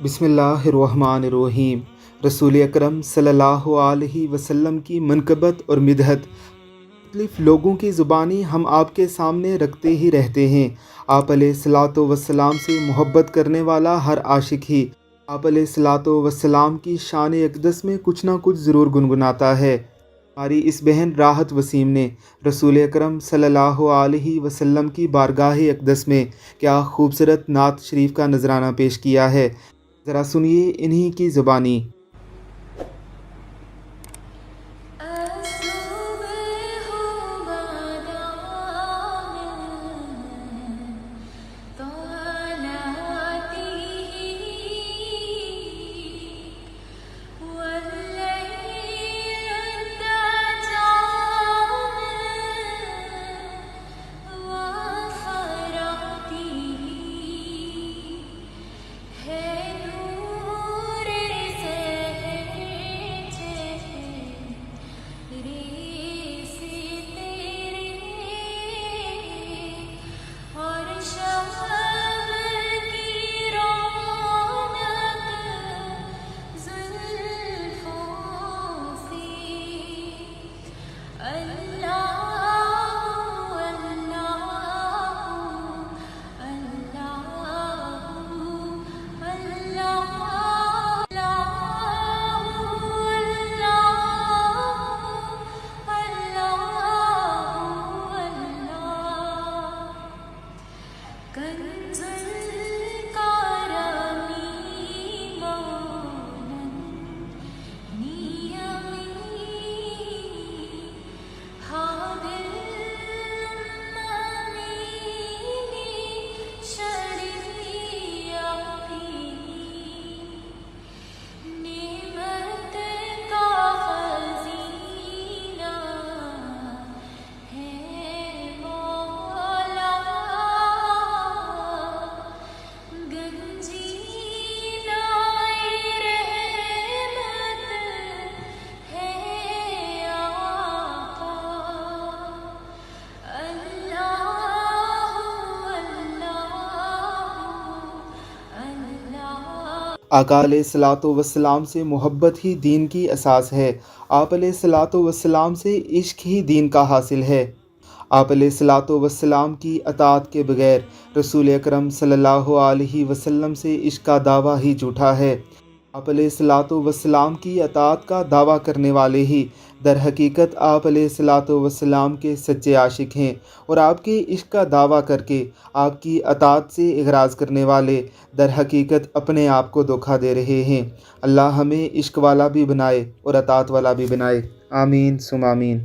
بسم اللہ الرحمن الرحیم۔ رسول اکرم صلی اللہ علیہ وسلم کی منقبت اور مدحت مختلف لوگوں کی زبانی ہم آپ کے سامنے رکھتے ہی رہتے ہیں۔ آپ علیہ الصلاۃ والسلام سے محبت کرنے والا ہر عاشق ہی آپ علیہ الصلاۃ والسلام کی شان اقدس میں کچھ نہ کچھ ضرور گنگناتا ہے۔ ہماری اس بہن راحت وسیم نے رسول اکرم صلی اللہ علیہ وسلم کی بارگاہ اقدس میں کیا خوبصورت نعت شریف کا نذرانہ پیش کیا ہے، ذرا سنیے انہی کی زبانی۔ آقا علیہ الصلاۃ والسلام سے محبت ہی دین کی اساس ہے۔ آپ علیہ الصلاۃ والسلام سے عشق ہی دین کا حاصل ہے۔ آپ علیہ الصلاۃ والسلام کی اطاعت کے بغیر رسول اکرم صلی اللہ علیہ وسلم سے عشق کا دعویٰ ہی جھوٹا ہے۔ آپ علیہ الصلاۃ والسلام کی اطاعت کا دعویٰ کرنے والے ہی در حقیقت آپ علیہ الصلاۃ والسلام کے سچے عاشق ہیں، اور آپ کے عشق کا دعویٰ کر کے آپ کی اطاعت سے اغراض کرنے والے در حقیقت اپنے آپ کو دھوکہ دے رہے ہیں۔ اللہ ہمیں عشق والا بھی بنائے اور اطاعت والا بھی بنائے، آمین ثم آمین۔